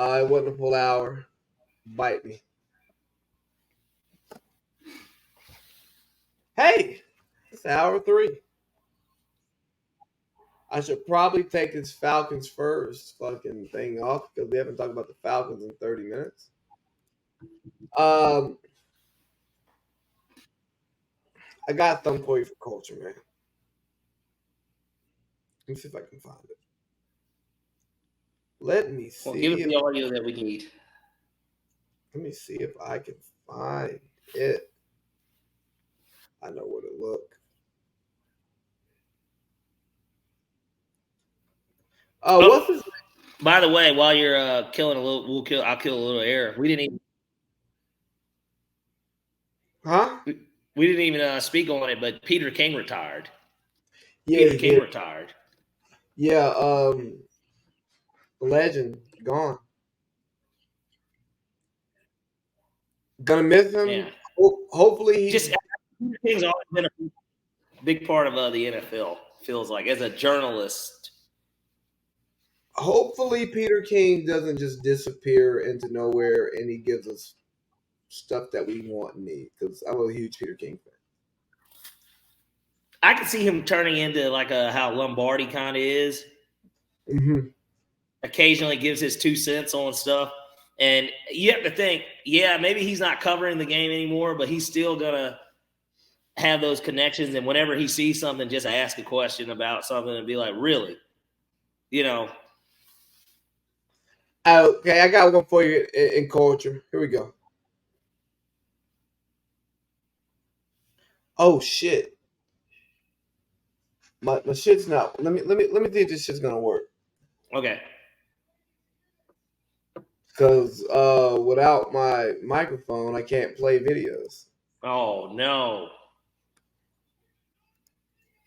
It wasn't a full hour. Bite me. Hey, it's hour 3. I should probably take this Falcons first fucking thing off because we haven't talked about the Falcons in 30 minutes. I got something for you for culture, man. Let me see if I can find it. Let me see. Well, give us the audio that we need. Let me see if I can find it. I know where to look. Oh, what's his name? By the way, while you're killing a little, I'll kill a little air. We didn't even. Huh? We didn't even speak on it, but Peter King retired. Yeah, Peter King retired. Yeah, legend gone. Gonna miss him. Yeah. Hopefully, Just Peter King's always been a big part of the NFL. Feels like as a journalist. Hopefully, Peter King doesn't just disappear into nowhere, and he gives us stuff that we want and need. Because I'm a huge Peter King fan. I could see him turning into like how Lombardi kind of is. Mm-hmm. Occasionally gives his 2 cents on stuff. And you have to think, yeah, maybe he's not covering the game anymore, but he's still going to have those connections. And whenever he sees something, just ask a question about something and be like, really? You know? Okay, I got one for you in culture. Here we go. Oh shit. My shit's not. Let me see if this shit's gonna work. Okay. Because without my microphone, I can't play videos. Oh no.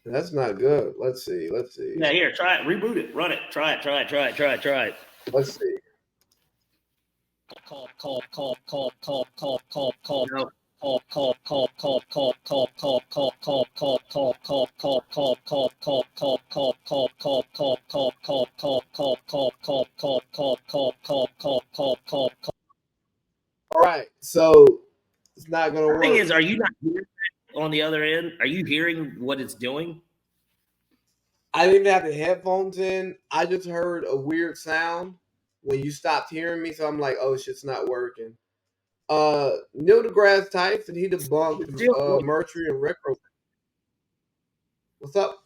That's not good. Let's see. Yeah, here, try it. Reboot it. Run it. Try it. Let's see. All right, so it's not gonna The work. thing is, are you not hearing on the other end? Are you hearing what it's doing? I didn't even have the headphones in. I just heard a weird sound when you stopped hearing me, so I'm like, oh, shit's not working. Neil deGrasse Tyson, he debunked Mercury and retro. What's up?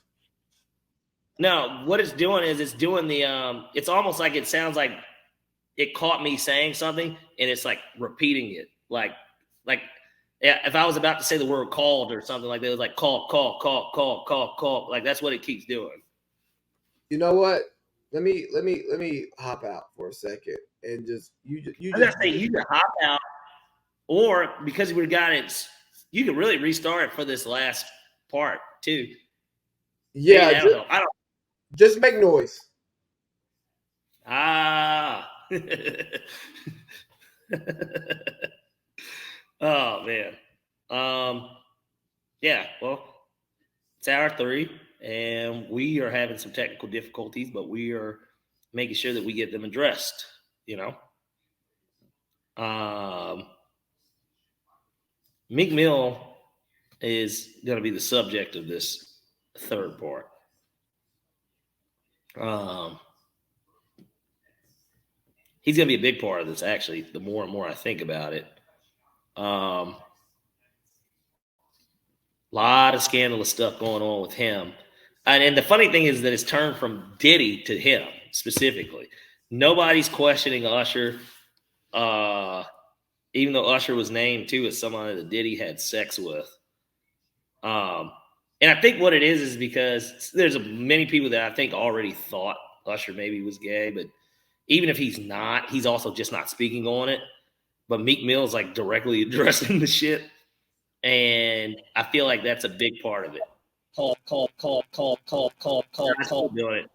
No, what it's doing is it's doing the it's almost like it sounds like it caught me saying something and it's like repeating it. Like yeah, if I was about to say the word called or something like that, it was like call. Like that's what it keeps doing. You know what? Let me hop out for a second and just you I gotta say you can hop out, or because we got it, you can really restart it for this last part too. Yeah, I don't. Just make noise. Ah. Oh man. Yeah, well, it's hour 3 and we are having some technical difficulties, but we are making sure that we get them addressed, you know. Meek Mill is going to be the subject of this third part. He's going to be a big part of this, actually, the more and more I think about it. Lot of scandalous stuff going on with him. And the funny thing is that it's turned from Diddy to him specifically. Nobody's questioning Usher, even though Usher was named too as someone that Diddy had sex with. And I think what it is because there's many people that I think already thought Usher maybe was gay, but even if he's not, he's also just not speaking on it. But Meek Mill's like directly addressing the shit. And I feel like that's a big part of it. Doing it.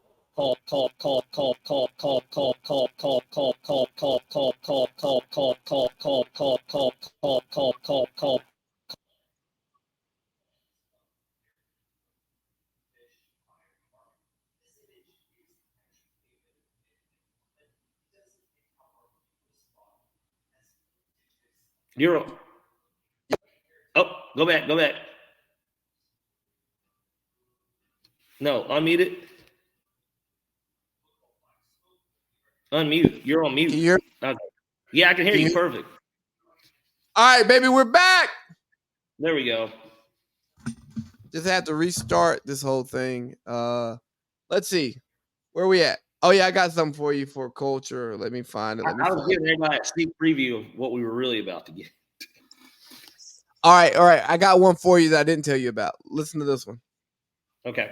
You're on. Oh, go back. No, unmute it. Unmute. You're on mute. Can you hear? Okay. Yeah, I can hear you. Perfect. All right, baby, we're back. There we go. Just had to restart this whole thing. Let's see. Where we at? Oh, yeah, I got something for you for culture. Let me find it. I was giving everybody a sneak preview of what we were really about to get. All right. I got one for you that I didn't tell you about. Listen to this one. Okay.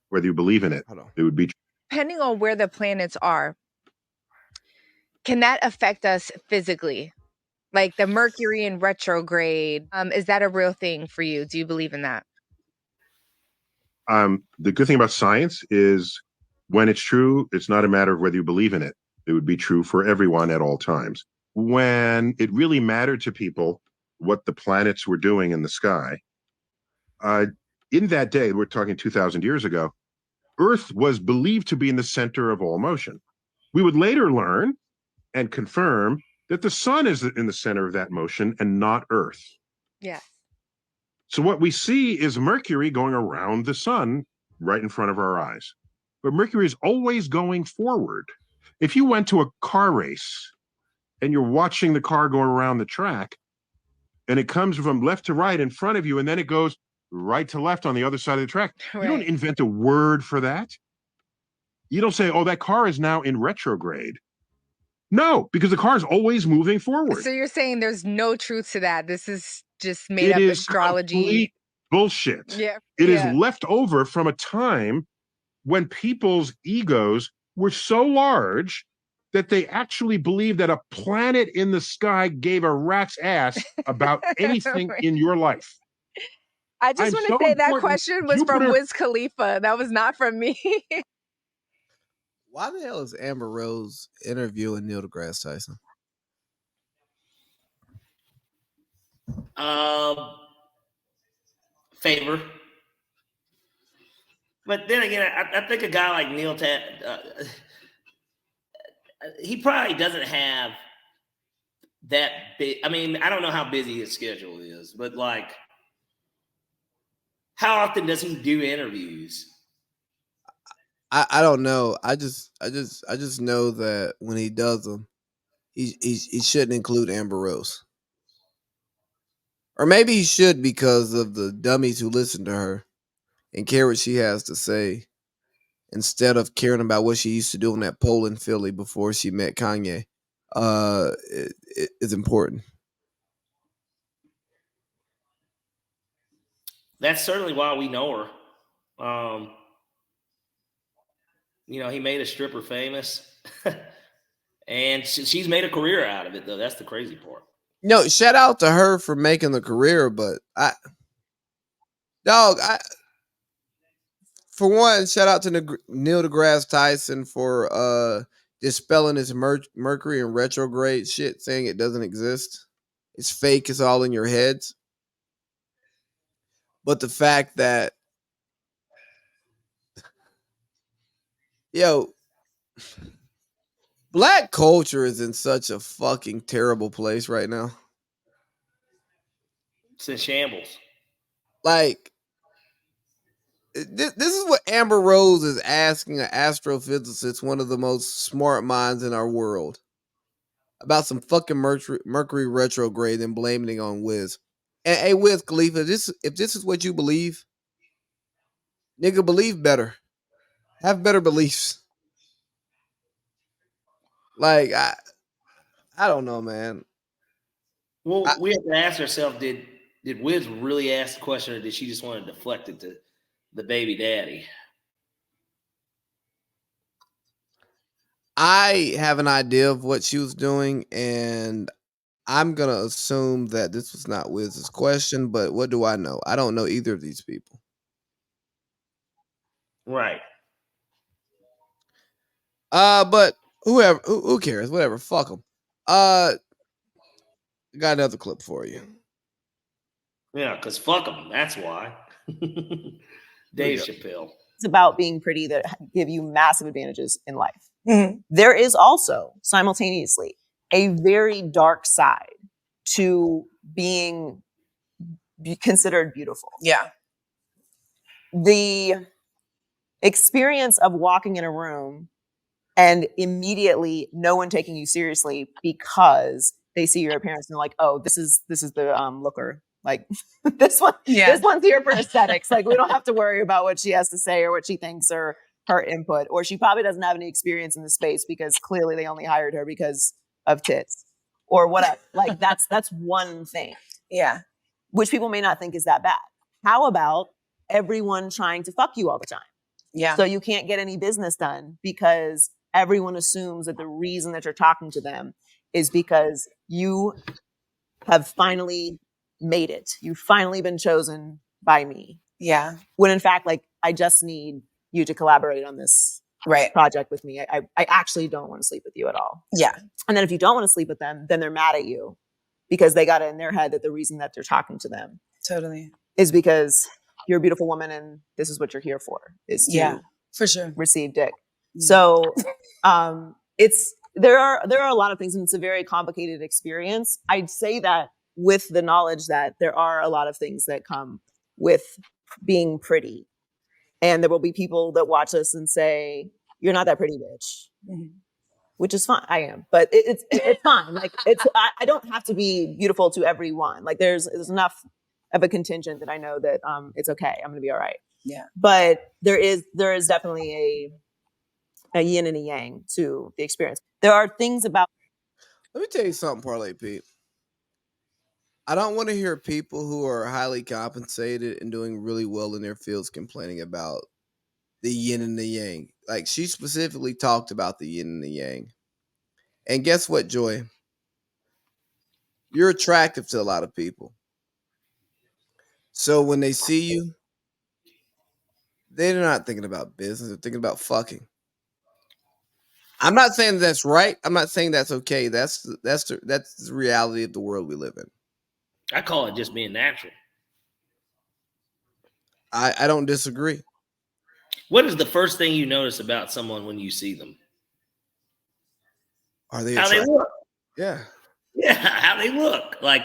Whether you believe in it, it would be. Depending on where the planets are, can that affect us physically? Like the Mercury in retrograde, is that a real thing for you? Do you believe in that? The good thing about science is when it's true, it's not a matter of whether you believe in it. It would be true for everyone at all times. When it really mattered to people what the planets were doing in the sky, in that day, we're talking 2,000 years ago, Earth was believed to be in the center of all motion. We would later learn and confirm that the sun is in the center of that motion and not Earth. Yes. So what we see is Mercury going around the sun right in front of our eyes. But Mercury is always going forward. If you went to a car race and you're watching the car go around the track and it comes from left to right in front of you and then it goes right to left on the other side of the track, Right. You don't invent a word for that. You don't say, oh, that car is now in retrograde. No, because the car is always moving forward. So you're saying there's no truth to that. This is just made up astrology. Complete bullshit. Yeah. It is left over from a time when people's egos were so large that they actually believed that a planet in the sky gave a rat's ass about anything in your life. I just want to say that question was from Wiz Khalifa. That was not from me. Why the hell is Amber Rose interviewing Neil deGrasse Tyson? Favor. But then again, I think a guy like Neil, he probably doesn't have that big. I mean, I don't know how busy his schedule is, but like, how often does he do interviews? I don't know. I just know that when he does them, he shouldn't include Amber Rose. Or maybe he should because of the dummies who listen to her and care what she has to say instead of caring about what she used to do on that pole in Philly before she met Kanye. It's important. That's certainly why we know her. You know, he made a stripper famous. And she's made a career out of it, though. That's the crazy part. No, shout out to her for making the career, but for one, shout out to Neil deGrasse Tyson for dispelling his Mercury in retrograde shit, saying it doesn't exist. It's fake. It's all in your heads. But the fact that, black culture is in such a fucking terrible place right now. It's in shambles. Like, this is what Amber Rose is asking an astrophysicist, one of the most smart minds in our world, about some fucking Mercury retrograde and blaming it on Wiz. And hey, Wiz Khalifa, if this is what you believe, nigga, believe better. Have better beliefs. Like, I don't know, man. Well, we have to ask ourselves, did Wiz really ask the question, or did she just want to deflect it to the baby daddy? I have an idea of what she was doing, and I'm going to assume that this was not Wiz's question, but what do I know? I don't know either of these people. Right. But who cares? Whatever. Fuck them. Got another clip for you. Yeah, because fuck them. That's why. Dave Chappelle. It's about being pretty that give you massive advantages in life. Mm-hmm. There is also simultaneously a very dark side to being considered beautiful. Yeah. The experience of walking in a room and immediately no one taking you seriously because they see your appearance and they're like, oh, this is the looker. Like this one's here for aesthetics. Like we don't have to worry about what she has to say or what she thinks or her input. Or she probably doesn't have any experience in the space because clearly they only hired her because of tits or whatever. Like that's one thing. Yeah. Which people may not think is that bad. How about everyone trying to fuck you all the time? Yeah. So you can't get any business done because everyone assumes that the reason that you're talking to them is because you have finally made it. You've finally been chosen by me. Yeah. When in fact, like, I just need you to collaborate on this Right. project with me. I actually don't want to sleep with you at all. Yeah. And then if you don't want to sleep with them, then they're mad at you because they got it in their head that the reason that they're talking to them Totally. is because you're a beautiful woman and this is what you're here for, is to for sure. receive dick. Yeah. So there are a lot of things, and it's a very complicated experience. I'd say that with the knowledge that there are a lot of things that come with being pretty. And there will be people that watch us and say, you're not that pretty, bitch. Mhm. Which is fine. I am, but it's fine. Like I don't have to be beautiful to everyone. Like there's enough of a contingent that I know that it's okay. I'm gonna be all right. Yeah. But there is definitely a yin and a yang to the experience. There are things about. Let me tell you something, Parlay Pete. I don't want to hear people who are highly compensated and doing really well in their fields complaining about the yin and the yang. Like, she specifically talked about the yin and the yang. And guess what, Joy? You're attractive to a lot of people. So when they see you, they're not thinking about business. They're thinking about fucking. I'm not saying that's right. I'm not saying that's okay. That's the reality of the world we live in. I call it just being natural. I don't disagree. What is the first thing you notice about someone when you see them? Are they How they attractive? look. Yeah. Yeah, how they look. Like,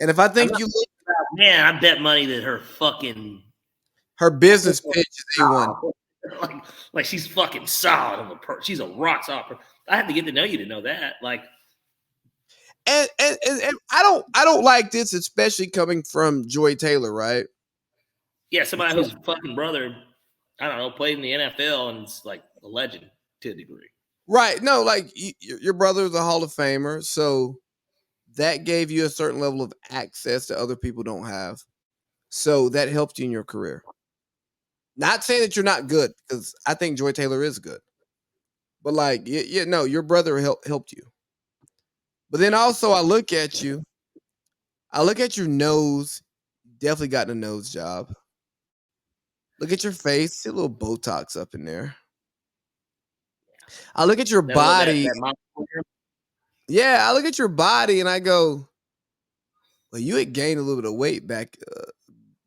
And if I think I'm you not- look, man, I bet money that her fucking her business pitch is A1. like she's fucking solid of a person. She's a rock solid person. I have to get to know you to know that. Like, And I don't like this, especially coming from Joy Taylor, right? yeah, somebody whose fucking brother, I don't know, played in the NFL and is like a legend to a degree. Right. No, like your brother is a Hall of Famer, so that gave you a certain level of access that other people don't have. So that helped you in your career. Not saying that you're not good, because I think Joy Taylor is good. But like, no, your brother helped you. But then also I look at your nose, definitely got a nose job. Look at your face, see a little Botox up in there. I look at your body. Yeah, I look at your body and I go, well, you had gained a little bit of weight back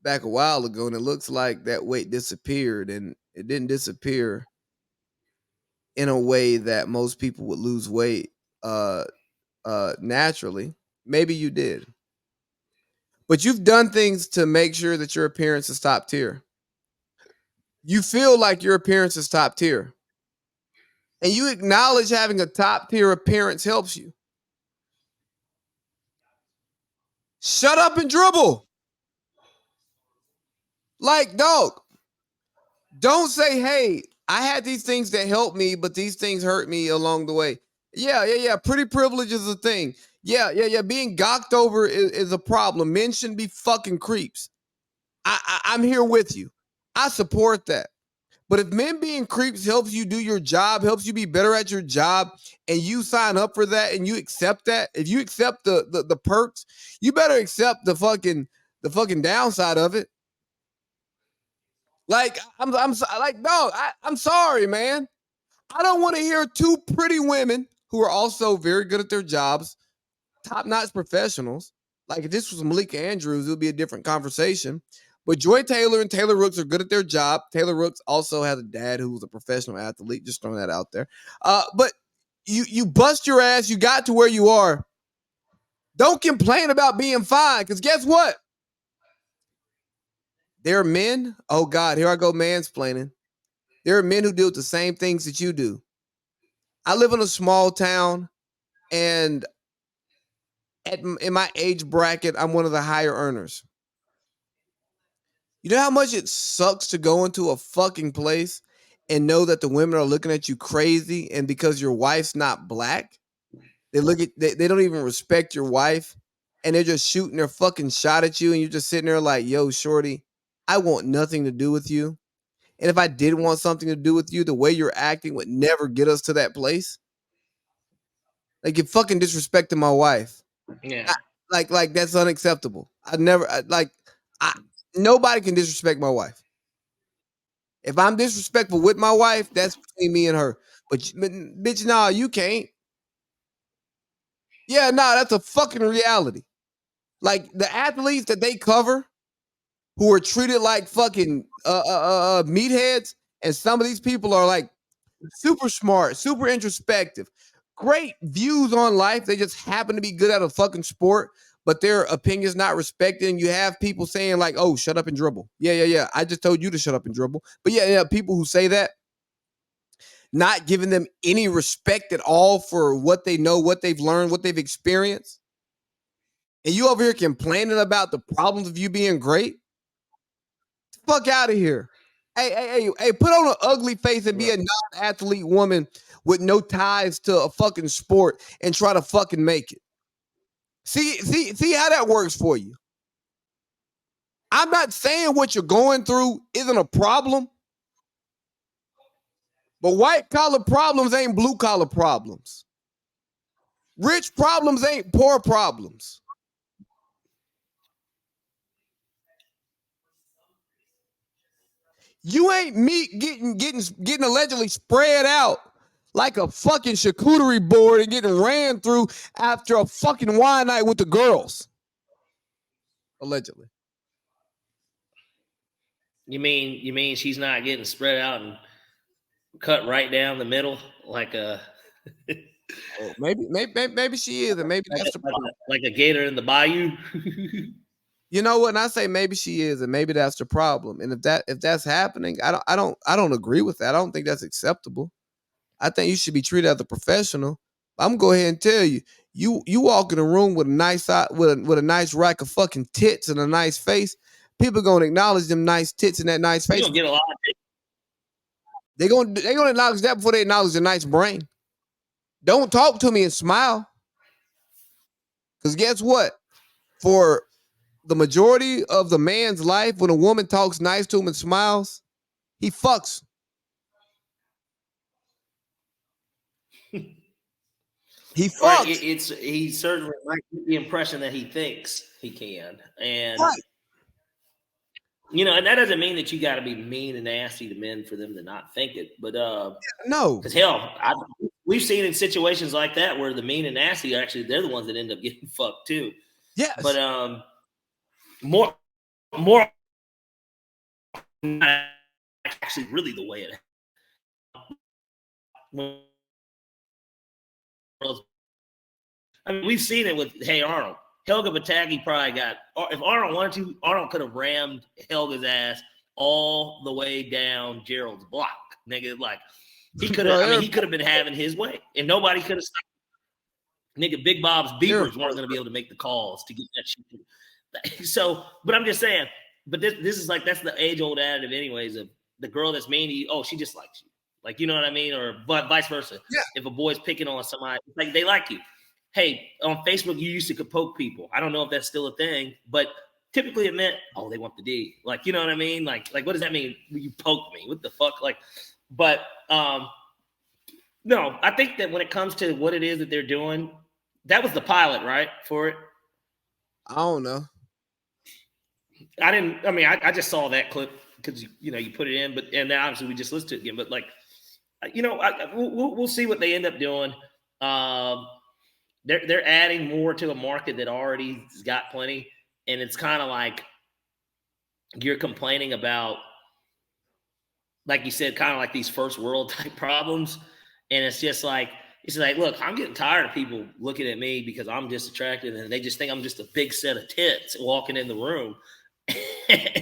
a while ago, and it looks like that weight disappeared, and it didn't disappear in a way that most people would lose weight naturally. Maybe you did. But you've done things to make sure that your appearance is top tier. You feel like your appearance is top tier. And you acknowledge having a top tier appearance helps you. Shut up and dribble. Like, dog, don't say, hey, I had these things that helped me, but these things hurt me along the way. Yeah. Pretty privilege is a thing. Yeah. Being gawked over is a problem. Men shouldn't be fucking creeps. I'm here with you. I support that. But if men being creeps helps you do your job, helps you be better at your job, and you sign up for that and you accept that, if you accept the perks, you better accept the fucking downside of it. Like, I'm like, no, I'm sorry, man. I don't want to hear two pretty women who are also very good at their jobs, top-notch professionals. Like, if this was Malika Andrews, it would be a different conversation. But Joy Taylor and Taylor Rooks are good at their job. Taylor Rooks also has a dad who was a professional athlete. Just throwing that out there. But you bust your ass. You got to where you are Don't complain about being fine, because guess what? There are men. Oh God, here I go mansplaining. There are men who do the same things that you do. I live in a small town, and in my age bracket, I'm one of the higher earners. You know how much it sucks to go into a fucking place and know that the women are looking at you crazy, and because your wife's not black, they don't even respect your wife, and they're just shooting their fucking shot at you, and you're just sitting there like, yo, shorty, I want nothing to do with you. And if I did want something to do with you, the way you're acting would never get us to that place. Like, you're fucking disrespecting my wife. Yeah. Like that's unacceptable. Nobody can disrespect my wife. If I'm disrespectful with my wife, that's between me and her. But bitch, nah, you can't. Yeah, nah, that's a fucking reality. Like, the athletes that they cover who are treated like fucking meatheads, and some of these people are like super smart, super introspective, great views on life. They just happen to be good at a fucking sport, but their opinions not respected. And you have people saying like, "Oh, shut up and dribble." Yeah. I just told you to shut up and dribble. But yeah, people who say that, not giving them any respect at all for what they know, what they've learned, what they've experienced. And you over here complaining about the problems of you being great? Fuck out of here. Hey, put on an ugly face and be a non-athlete woman with no ties to a fucking sport and try to fucking make it. See how that works for you. I'm not saying what you're going through isn't a problem, but white collar problems ain't blue collar problems. Rich problems ain't poor problems. You ain't Meek getting allegedly spread out like a fucking charcuterie board and getting ran through after a fucking wine night with the girls. Allegedly. You mean she's not getting spread out and cut right down the middle like a Oh, maybe she is, and maybe that's the problem. like a gator in the bayou? You know what? And I say maybe she is, and maybe that's the problem. And if that's happening, I don't agree with that. I don't think that's acceptable. I think you should be treated as a professional. I'm gonna go ahead and tell you, you walk in a room with a nice with a nice rack of fucking tits and a nice face. People gonna acknowledge them nice tits and that nice face. You don't get a lot of it. They gonna acknowledge that before they acknowledge the nice brain. Don't talk to me and smile, because guess what? For the majority of the man's life, when a woman talks nice to him and smiles, he fucks. He fucks. Right, he certainly might get the impression that he thinks he can, and Right. and that doesn't mean that you got to be mean and nasty to men for them to not think it. But No, because hell, we've seen in situations like that where the mean and nasty actually they're the ones that end up getting fucked too. yes, But more actually really the way it. I mean, we've seen it with Hey Arnold. Helga Pataki probably got. If Arnold wanted to, Arnold could have rammed Helga's ass all the way down Gerald's block, nigga. Like he could have. I mean, he could have been having his way, and nobody could have stopped. Nigga, Big Bob's beepers weren't going to be able to make the calls to get that shit. So, but I'm just saying. But this is like that's the age old additive, anyways. Of the girl that's mean to you, oh, she just likes you, like you know what I mean, or but vice versa. Yeah. If a boy's picking on somebody, like they like you. Hey, on Facebook, you used to poke people. I don't know if that's still a thing, but typically it meant, oh, they want the D. Like, you know what I mean? Like what does that mean? You poke me? What the fuck? Like, but no, I think that when it comes to what it is that they're doing, that was the pilot, right? For it. I don't know. I just saw that clip because you put it in, but and now obviously we just listened to it again. But like, we'll see what they end up doing. They're adding more to a market that already has got plenty, and it's kind of like you're complaining about, like you said, kind of like these first world type problems, and it's just like He's like, look, I'm getting tired of people looking at me because I'm just attractive and they just think I'm just a big set of tits walking in the room.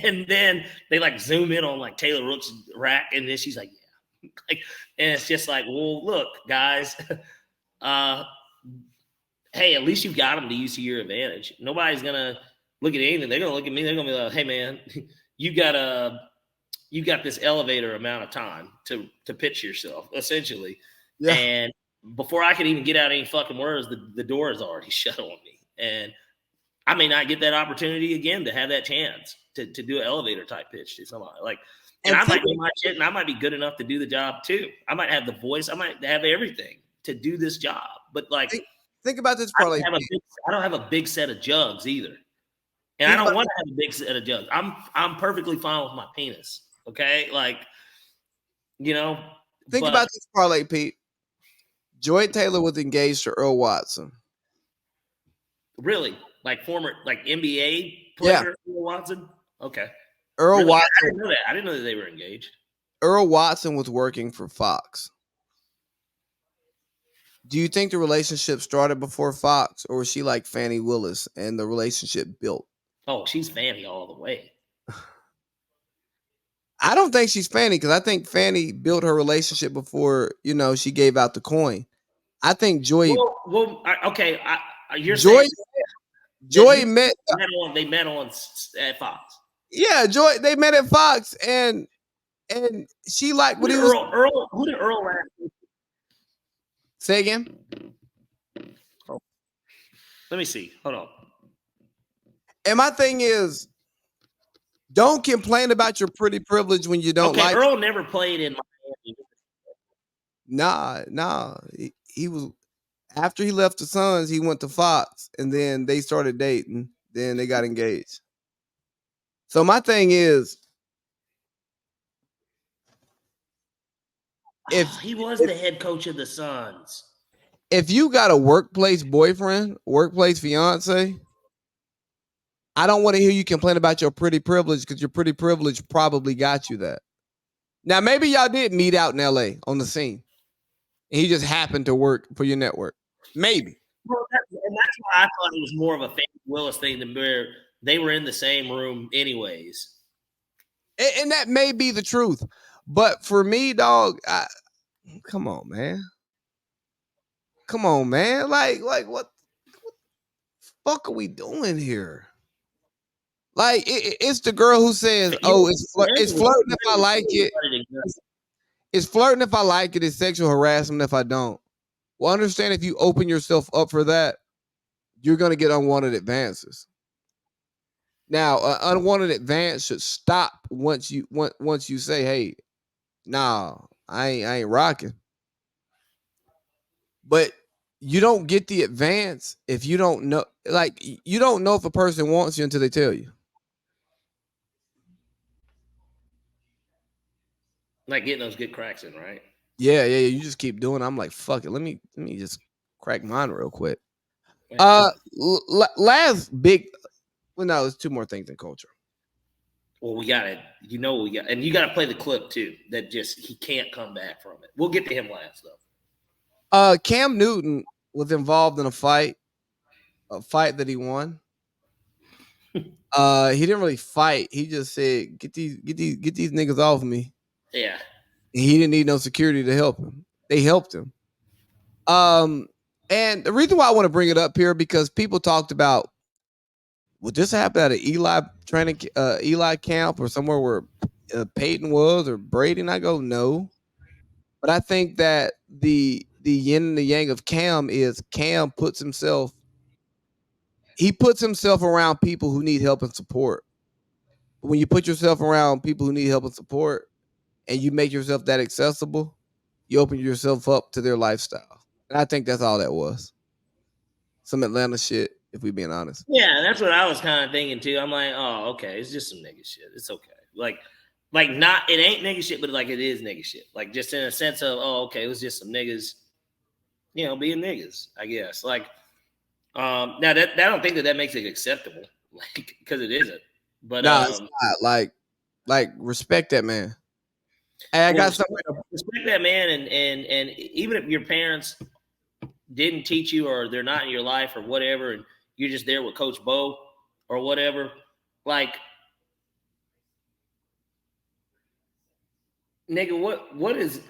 And then they like zoom in on like Taylor Rook's rack, and then she's like, yeah. Like, and it's just like, well, look, guys, hey, at least you got them to use to your advantage. Nobody's gonna look at anything. They're gonna look at me. They're gonna be like, hey, man, you got this elevator amount of time to pitch yourself, essentially. Yeah. And before I could even get out any fucking words, the door is already shut on me. And I may not get that opportunity again to have that chance to do an elevator type pitch to somebody. Like, and I might do my shit, and I might be good enough to do the job too. I might have the voice. I might have everything to do this job. But like, think about this part. I don't have a big set of jugs either, and I don't want to have a big set of jugs. I'm perfectly fine with my penis. Okay, like, you know. Think about this parlay, Pete. Joy Taylor was engaged to Earl Watson. Really? Like former, like NBA player, Earl Watson? Okay. Earl Watson. I didn't know that. I didn't know that they were engaged. Earl Watson was working for Fox. Do you think the relationship started before Fox, or was she like Fannie Willis and the relationship built? Oh, she's Fannie all the way. I don't think she's Fannie, because I think Fannie built her relationship before, she gave out the coin. I think Joy. Well, okay. You're Joy. Saying Joy met. They met on at Fox. Yeah, Joy. They met at Fox, and she liked what he was. Earl. Who did Earl last? Say again. Oh. Let me see. Hold on. And my thing is, don't complain about your pretty privilege when you don't like. Earl never played in Miami. Nah. He was, after he left the Suns, he went to Fox, and then they started dating. Then they got engaged. So my thing is, if he was the head coach of the Suns, if you got a workplace boyfriend, workplace fiance, I don't want to hear you complain about your pretty privilege, because your pretty privilege probably got you that. Now, maybe y'all did meet out in LA on the scene, and he just happened to work for your network. Maybe. Well, and that's why I thought it was more of a Fannie Willis thing than where they were in the same room anyways. And that may be the truth. But for me, dog, come on, man. Come on, man. Like what the fuck are we doing here? Like, it's the girl who says, "Oh, it's flirting if I like it. It's flirting if I like it. It's sexual harassment if I don't." Well, understand, if you open yourself up for that, you're going to get unwanted advances. Now, unwanted advance should stop once you say, "Hey, nah, I ain't rocking." But you don't get the advance if you don't know. Like, you don't know if a person wants you until they tell you. Like getting those good cracks in, right? Yeah. You just keep doing it. I'm like, fuck it. Let me just crack mine real quick. Last big. Well, no, there's two more things in culture. Well, we got it. And you got to play the clip too. That just he can't come back from it. We'll get to him last though. Cam Newton was involved in a fight that he won. He didn't really fight. He just said, "Get these niggas off me." Yeah. And he didn't need no security to help him. They helped him. And the reason why I want to bring it up here, because people talked about, would this happen at an Eli camp or somewhere where Peyton was, or Brady? And I go, no. But I think that the yin and the yang of Cam is Cam puts himself around people who need help and support. When you put yourself around people who need help and support, and you make yourself that accessible, you open yourself up to their lifestyle. And I think that's all that was. Some Atlanta shit, if we being honest. Yeah, that's what I was kind of thinking too. I'm like, oh, okay, it's just some nigga shit. It's okay. Like not, it ain't nigga shit, but like it is nigga shit. Like just in a sense of, oh, okay, it was just some niggas, being niggas, I guess. Like, now that I don't think that makes it acceptable, like, because it isn't. But it's not. Like respect that man. Hey, I got something. Respect that man, and even if your parents didn't teach you, or they're not in your life or whatever, and you're just there with Coach Bo or whatever, like, nigga, what is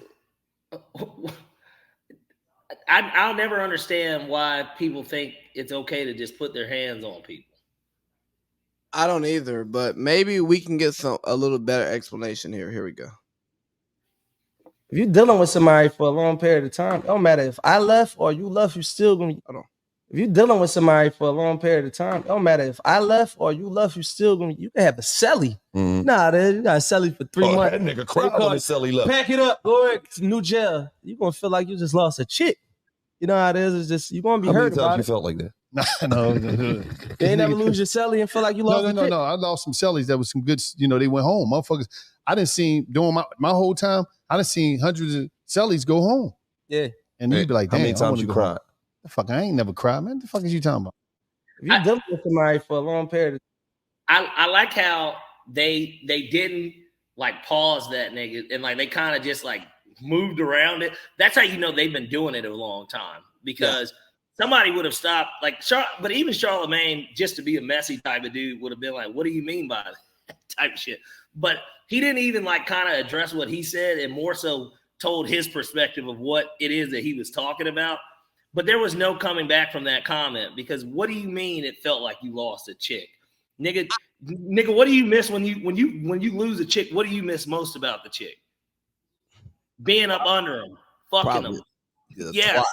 I'll never understand why people think it's okay to just put their hands on people. I don't either, but maybe we can get a little better explanation here. Here we go. If you're dealing with somebody for a long period of time, it don't matter if I left or you left, you still gonna. Hold on. If you're dealing with somebody for a long period of time, it don't matter if I left or you left, you still gonna. You can have a celly. Nah, dude, you got a celly for 3 months. That nigga cried when the celly left. Pack it up, go to new jail. You gonna feel like you just lost a chick. You know how it is. It's just you gonna be hurt about it. How many times you felt like that? No. You ain't never lose your celly and feel like you lost. No. I lost some cellies that was some good. You know, they went home. Motherfuckers. I didn't see during my whole time. I done seen hundreds of cellies go home. Yeah, and you'd be like, damn, how many times you cried? The fuck, I ain't never cried, man. The fuck is you talking about? If you dealing with somebody for a long period, I like how they didn't like pause that nigga and like they kind of just like moved around it. That's how you know they've been doing it a long time, because somebody would have stopped. Like, but even Charlemagne, just to be a messy type of dude, would have been like, "What do you mean by that?" type of shit. But he didn't even like kind of address what he said, and more so told his perspective of what it is that he was talking about. But there was no coming back from that comment, because what do you mean it felt like you lost a chick? Nigga, what do you miss when you lose a chick? What do you miss most about the chick? Being up under them, fucking them. Yeah,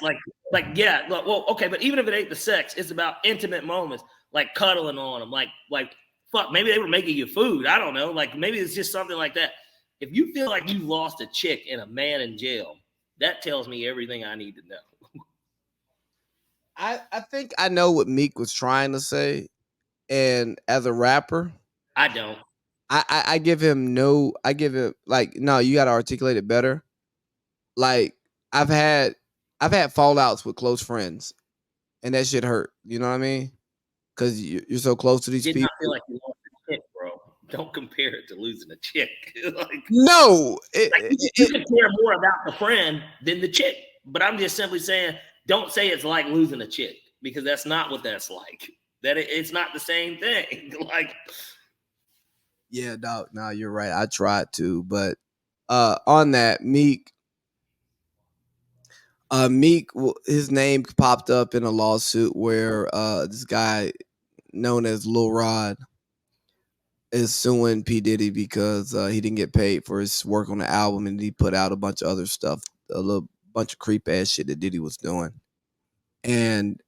yeah. Well, okay, but even if it ain't the sex, it's about intimate moments, like cuddling on them, like fuck. Maybe they were making you food. I don't know. Like maybe it's just something like that. If you feel like you lost a chick and a man in jail, that tells me everything I need to know. I think I know what Meek was trying to say, and as a rapper, I don't. I give him like, no, you got to articulate it better. Like I've had fallouts with close friends, and that shit hurt. You know what I mean? Because you're so close to these people. Not feel like you lost a chick, bro. Don't compare it to losing a chick. Like, no, you can care more about the friend than the chick. But I'm just simply saying, don't say it's like losing a chick, because that's not what that's like. That it's not the same thing. Like, yeah, no, you're right. I tried to, but on that, Meek, his name popped up in a lawsuit where this guy known as Lil Rod is suing P. Diddy because he didn't get paid for his work on the album, and he put out a bunch of other stuff, a little bunch of creep ass shit that Diddy was doing. And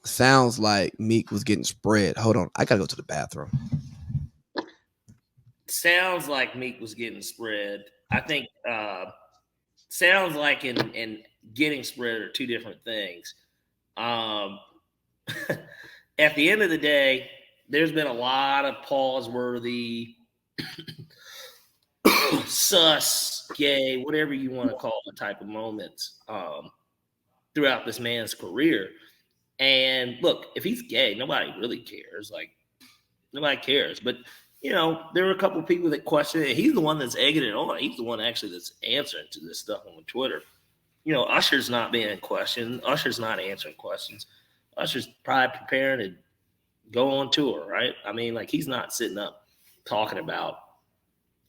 sounds like Meek was getting spread. Hold on, I gotta go to the bathroom. Sounds like Meek was getting spread. I think sounds like and getting spread are two different things. At the end of the day, there's been a lot of pause-worthy, sus, gay, whatever you want to call the type of moments throughout this man's career. And look, if he's gay, nobody really cares. Like, nobody cares. But, you know, there were a couple of people that questioned it. He's the one that's egging it on. He's the one actually that's answering to this stuff on Twitter. You know, Usher's not being questioned. Usher's not answering questions. Usher's probably preparing to go on tour, right? I mean, like, he's not sitting up talking about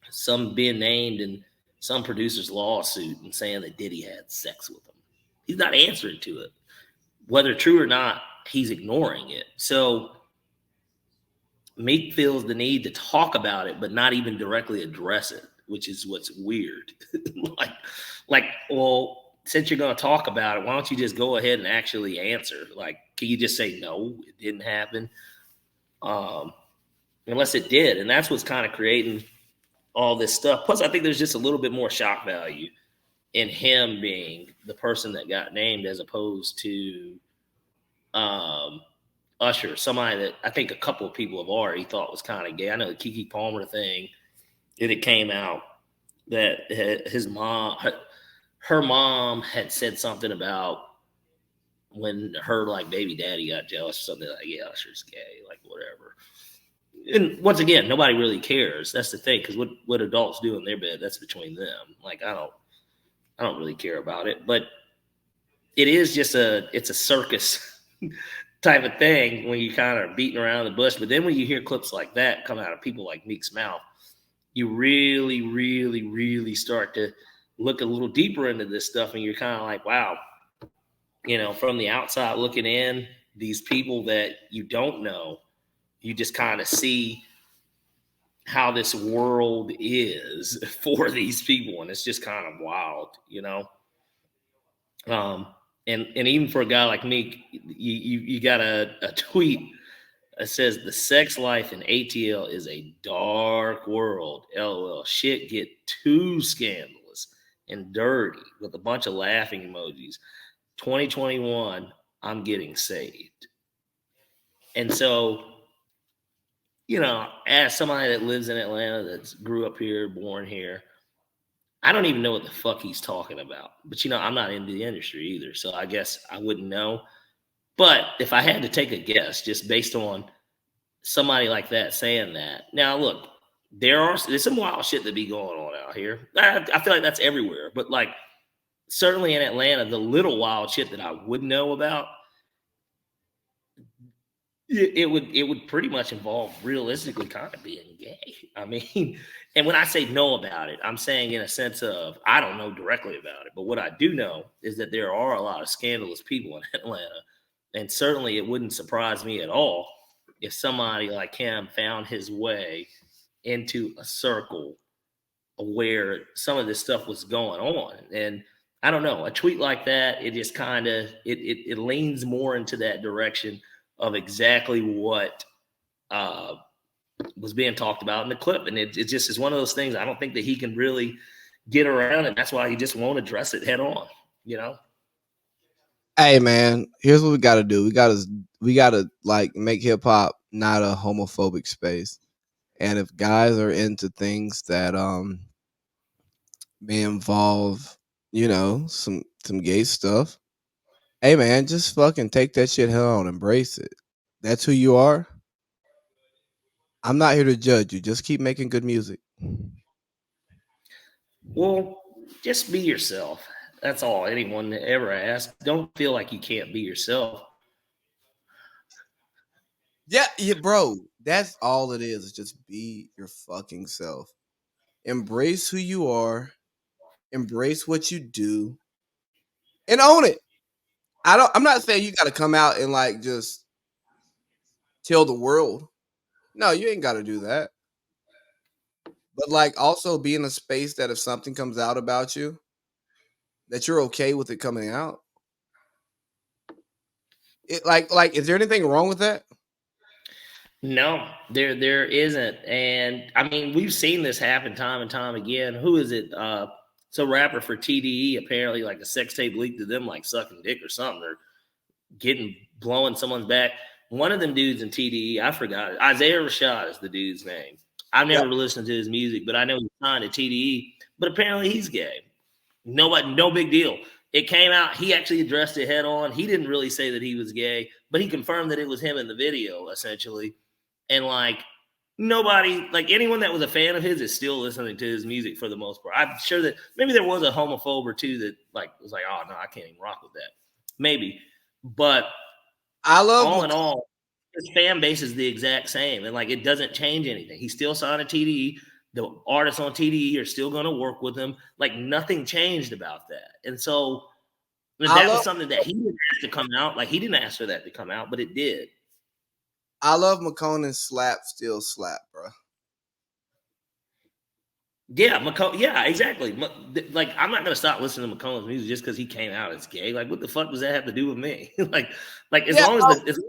some being named in some producer's lawsuit and saying that Diddy had sex with him. He's not answering to it. Whether true or not, he's ignoring it. So Meek feels the need to talk about it, but not even directly address it, which is what's weird. like, well, since you're going to talk about it, why don't you just go ahead and actually answer? Like, can you just say, no, it didn't happen? Unless it did. And that's what's kind of creating all this stuff. Plus, I think there's just a little bit more shock value in him being the person that got named, as opposed to Usher, somebody that I think a couple of people have already thought was kind of gay. I know the Keke Palmer thing, it came out that her mom had said something about when her like baby daddy got jealous or something, like, yeah, Usher's gay, like whatever. And once again, nobody really cares. That's the thing, because what adults do in their bed, that's between them. Like, I don't really care about it. But it is just it's a circus type of thing when you kind of beating around the bush. But then when you hear clips like that come out of people like Meek's mouth, you really, really, really start to look a little deeper into this stuff, and you're kind of like, wow, from the outside looking in, these people that you don't know, you just kind of see how this world is for these people, and it's just kind of wild, and even for a guy like me, you got a tweet that says the sex life in ATL is a dark world. LOL. Shit get too scandalous and dirty with a bunch of laughing emojis. 2021, I'm getting saved. And so, as somebody that lives in Atlanta, that's grew up here, born here, I don't even know what the fuck he's talking about. But, I'm not in the industry either, so I guess I wouldn't know. But if I had to take a guess, just based on somebody like that saying that. Now, look, there's some wild shit that be going on out here. I feel like that's everywhere. But, like, certainly in Atlanta, the little wild shit that I would know about, it would pretty much involve realistically kind of being gay. I mean, and when I say know about it, I'm saying in a sense of I don't know directly about it. But what I do know is that there are a lot of scandalous people in Atlanta. And certainly it wouldn't surprise me at all if somebody like him found his way into a circle where some of this stuff was going on. And I don't know, a tweet like that, it just kind of, it leans more into that direction of exactly what was being talked about in the clip. And it just is one of those things I don't think that he can really get around. And that's why he just won't address it head on, Hey man, here's what we gotta do. We gotta like make hip hop not a homophobic space. And if guys are into things that may involve, some gay stuff, hey man, just fucking take that shit head on, embrace it. That's who you are. I'm not here to judge you. Just keep making good music. Well, just be yourself. That's all anyone ever asks. Don't feel like you can't be yourself. Yeah, bro. That's all it is just be your fucking self. Embrace who you are. Embrace what you do. And own it. I'm not saying you gotta come out and like just tell the world. No, you ain't gotta do that. But like also be in a space that if something comes out about you, that you're okay with it coming out. It like is there anything wrong with that? No, there isn't. And I mean, we've seen this happen time and time again. Who is it? It's a rapper for TDE, apparently, like a sex tape leaked to them, like sucking dick or something. They're blowing someone's back. One of them dudes in TDE, I forgot it. Isaiah Rashad is the dude's name. I've never listened to his music, but I know he's signed to TDE. But apparently he's gay. No big deal. It came out. He actually addressed it head on. He didn't really say that he was gay, but he confirmed that it was him in the video, essentially. And like nobody, like anyone that was a fan of his is still listening to his music for the most part. I'm sure that maybe there was a homophobe or two that like was like, oh no, I can't even rock with that. Maybe. But all in all, his fan base is the exact same. And like it doesn't change anything. He's still signed to TDE. The artists on TDE are still going to work with him. Like nothing changed about that. And so that was something that he didn't ask to come out. Like he didn't ask for that to come out, but it did. I love McConaughey's slap, still slap, bro. Yeah, exactly. Like, I'm not gonna stop listening to McConaughey's music just because he came out as gay. Like, what the fuck does that have to do with me? like as long as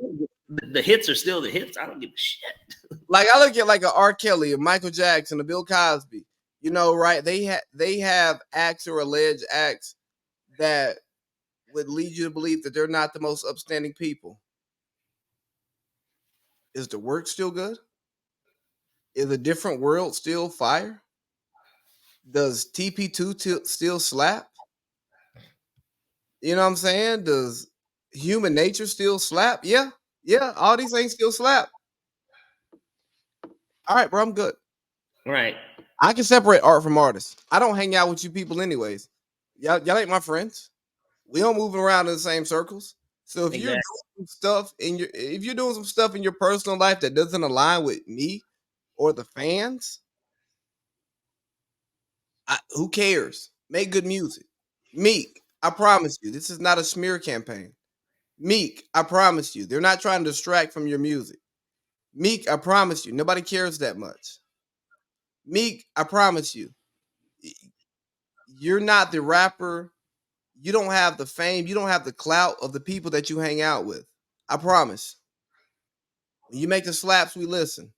the hits are still the hits, I don't give a shit. Like, I look at like a R. Kelly, a Michael Jackson, a Bill Cosby. Right? They have acts or alleged acts that would lead you to believe that they're not the most upstanding people. Is the work still good? Is A Different World still fire? Does TP2 still slap? You know what I'm saying? Does Human Nature still slap? Yeah. All these things still slap. All right, bro, I'm good. Right. I can separate art from artists. I don't hang out with you people anyways. Y'all ain't my friends. We don't move around in the same circles. So if you're Exactly. doing some stuff if you're doing some stuff in your personal life that doesn't align with me or the fans, who cares? Make good music. Meek, I promise you, this is not a smear campaign. Meek, I promise you, they're not trying to distract from your music. Meek, I promise you, nobody cares that much. Meek, I promise you, you're not the rapper. You don't have the fame. You don't have the clout of the people that you hang out with. I promise. When you make the slaps, we listen.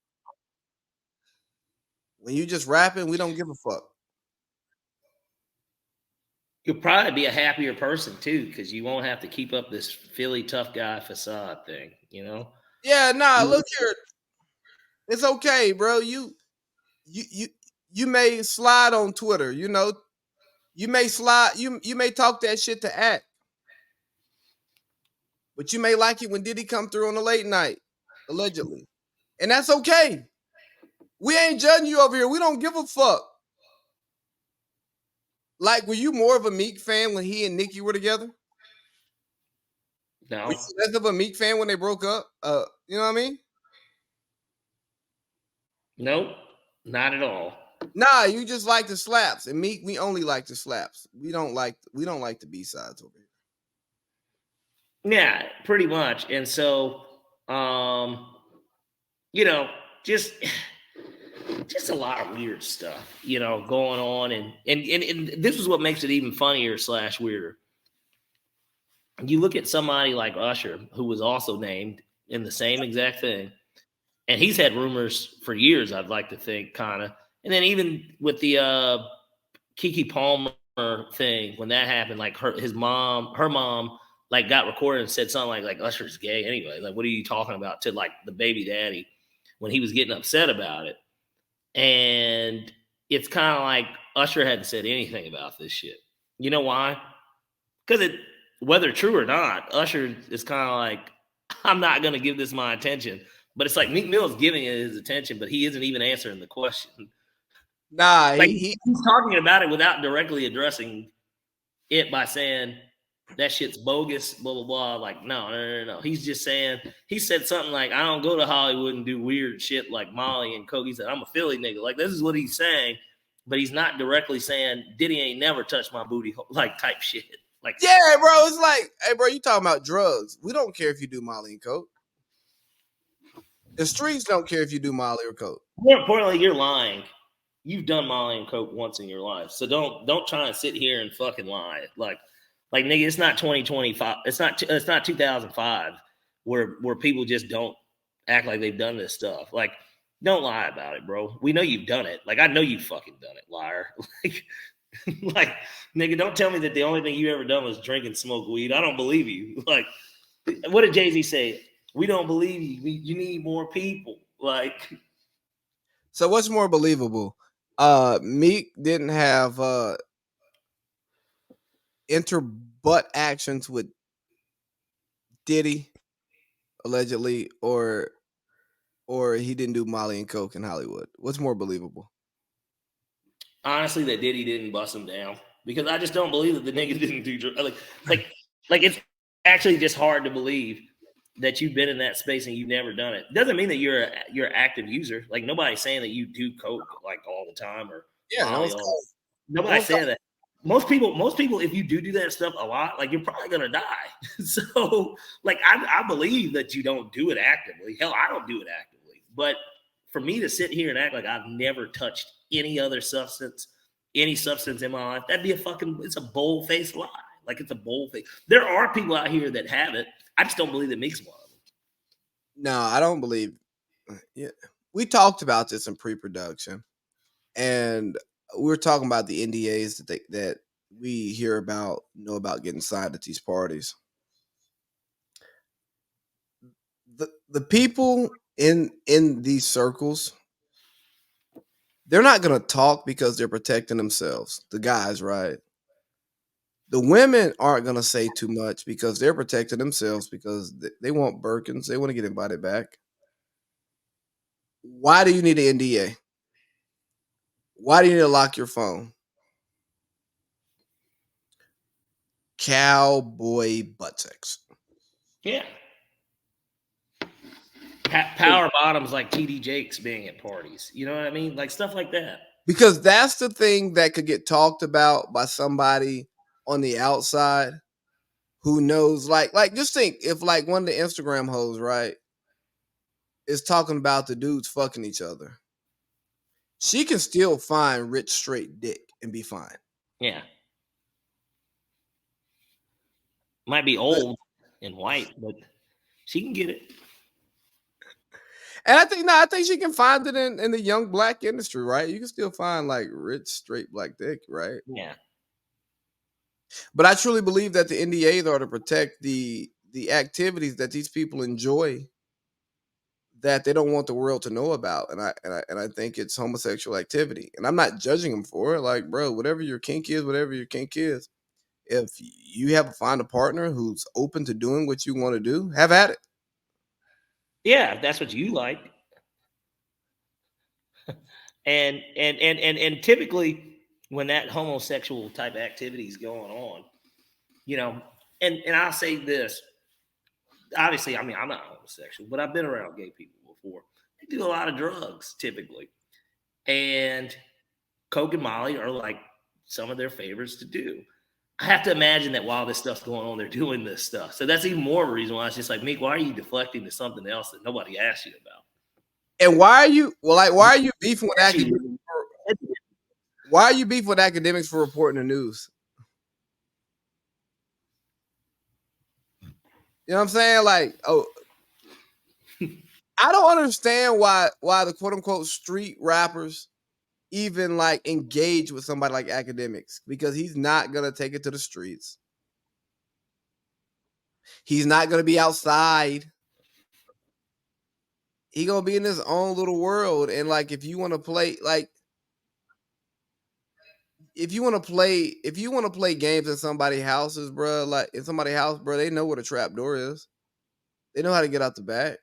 When you just rapping, we don't give a fuck. You'll probably be a happier person too, because you won't have to keep up this Philly tough guy facade thing, you know? Yeah, nah, look here. It's okay, bro. You may slide on Twitter, you know. You may slide, you may talk that shit to act. But you may like it when Diddy come through on the late night, allegedly. And that's okay. We ain't judging you over here. We don't give a fuck. Like, were you more of a Meek fan when he and Nicki were together? No. Were you less of a Meek fan when they broke up? You know what I mean? Nope, not at all. Nah, you just like the slaps. And Meek, we only like the slaps. We don't like the B-sides over here. Yeah, pretty much. And so, you know, just a lot of weird stuff, you know, going on. And this is what makes it even funnier / weirder. You look at somebody like Usher, who was also named in the same exact thing, and he's had rumors for years, I'd like to think, kind of. And then even with the Keke Palmer thing, when that happened, like her mom, like got recorded and said something like Usher's gay anyway. Like, what are you talking about? To like the baby daddy when he was getting upset about it. And it's kind of like Usher hadn't said anything about this shit. You know why? Because whether true or not, Usher is kind of like, I'm not going to give this my attention. But it's like Meek Mill is giving it his attention, but he isn't even answering the question. Nah, like, he's talking about it without directly addressing it by saying that shit's bogus, blah, blah, blah. Like, no. He's just saying, he said something like, I don't go to Hollywood and do weird shit like Molly and Coke. He said, I'm a Philly nigga. Like, this is what he's saying, but he's not directly saying Diddy ain't never touched my booty, like type shit. Like, yeah, bro, it's like, hey, bro, you talking about drugs. We don't care if you do Molly and Coke. The streets don't care if you do Molly or Coke. More importantly, you're lying. You've done Molly and Coke once in your life. So don't try and sit here and fucking lie. Like nigga, it's not 2025. It's not 2005 where people just don't act like they've done this stuff. Like, don't lie about it, bro. We know you've done it. Like, I know you fucking done it, liar. like, nigga, don't tell me that the only thing you ever done was drink and smoke weed. I don't believe you. Like, what did Jay-Z say? We don't believe you. You need more people. Like, so what's more believable? Meek didn't have inter-butt actions with Diddy, allegedly, or he didn't do Molly and Coke in Hollywood. What's more believable? Honestly, that Diddy didn't bust him down, because I just don't believe that the nigga didn't do like it's actually just hard to believe that you've been in that space and you've never done it. Doesn't mean that you're an active user. Like, nobody's saying that you do Coke like all the time or Molly. Nobody's saying that. Most people, if you do that stuff a lot, like, you're probably gonna die. So, like, I believe that you don't do it actively. Hell, I don't do it actively. But for me to sit here and act like I've never touched any other substance, in my life, that'd be it's a bold-faced lie. Like, it's a bold face. There are people out here that have it. I just don't believe that Meek's one of them. No, I don't believe. Yeah, we talked about this in pre-production, and we were talking about the NDAs that we know about getting signed at these parties. The people in these circles, they're not gonna talk because they're protecting themselves. The guys, right? The women aren't gonna say too much because they're protecting themselves because they want Birkins. They want to get invited back. Why do you need an NDA? Why do you need to lock your phone? cowboy butt sex. Yeah. Power bottoms like TD Jakes being at parties. You know what I mean? Like stuff like that. Because that's the thing that could get talked about by somebody on the outside who knows, like just think if like one of the Instagram hoes, right, is talking about the dudes fucking each other. She can still find rich straight dick and be fine. Yeah. Might be old and white, but she can get it. And I think she can find it in the young black industry, right? You can still find like rich straight black dick, right? Yeah. But I truly believe that the NDAs are to protect the activities that these people enjoy that they don't want the world to know about, and I think it's homosexual activity, and I'm not judging them for it. Like, bro, whatever your kink is, if you find a partner who's open to doing what you want to do, have at it. Yeah, if that's what you like. and typically when that homosexual type activity is going on, you know, and I'll say this. Obviously, I mean, I'm not homosexual, but I've been around gay people before. They do a lot of drugs typically. And Coke and Molly are like some of their favorites to do. I have to imagine that while this stuff's going on, they're doing this stuff. So that's even more of a reason why it's just like, Meek, why are you deflecting to something else that nobody asked you about? And why are you beefing with academics? Why are you beefing with academics for reporting the news? You know what I'm saying? Like, oh, I don't understand why the quote unquote street rappers even like engage with somebody like academics, because he's not gonna take it to the streets. He's not gonna be outside. He's gonna be in his own little world. And like, if you want to play, if you want to play games in somebody's houses, bro, like in somebody's house, bro, they know what a trap door is. They know how to get out the back.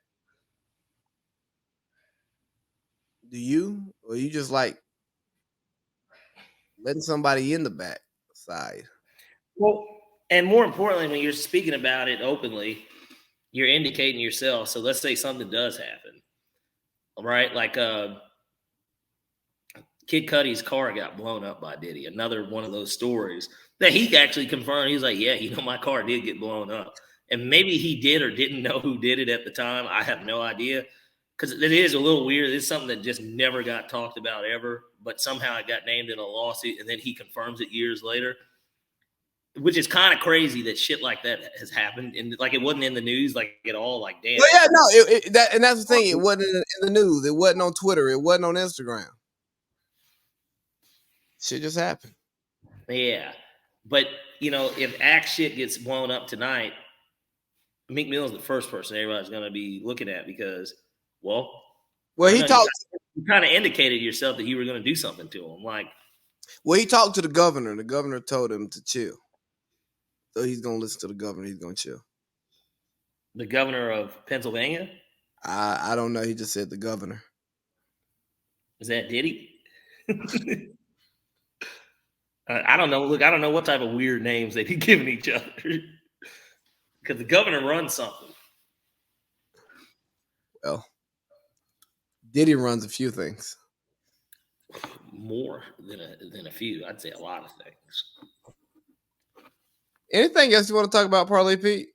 Do you? Or you just like letting somebody in the back side? Well, and more importantly, when you're speaking about it openly, you're indicating yourself. So let's say something does happen, right? Like Kid Cudi's car got blown up by Diddy. Another one of those stories that he actually confirmed. He was like, yeah, you know, my car did get blown up. And maybe he did or didn't know who did it at the time. I have no idea, because it is a little weird. It's something that just never got talked about ever, but somehow it got named in a lawsuit, and then he confirms it years later, which is kind of crazy that shit like that has happened. And like, it wasn't in the news like at all. Like, damn. Well, yeah, no, and that's the thing. It wasn't in the news. It wasn't on Twitter. It wasn't on Instagram. Shit just happened. Yeah. But, you know, if Axe shit gets blown up tonight, Meek Mill is the first person everybody's going to be looking at, because, well, he talked. You kind of indicated yourself that you were going to do something to him. Like, well, he talked to the governor. The governor told him to chill. So he's going to listen to the governor. He's going to chill. The governor of Pennsylvania? I don't know. He just said the governor. Is that Diddy? I don't know. Look, I don't know what type of weird names they be giving each other, because the governor runs something. Well, Diddy runs a few things. More than a few. I'd say a lot of things. Anything else you want to talk about, Parlay Pete?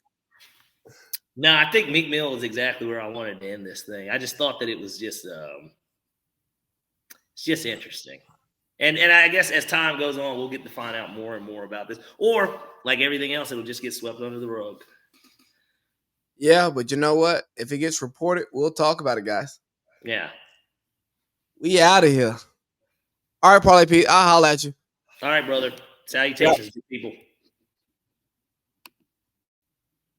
No, I think Meek Mill is exactly where I wanted to end this thing. I just thought that it was just it's just interesting. And I guess as time goes on, we'll get to find out more and more about this. Or, like everything else, it'll just get swept under the rug. Yeah, but you know what? If it gets reported, we'll talk about it, guys. Yeah. We out of here. All right, Parlay Pete, I'll holler at you. All right, brother. Salutations to people.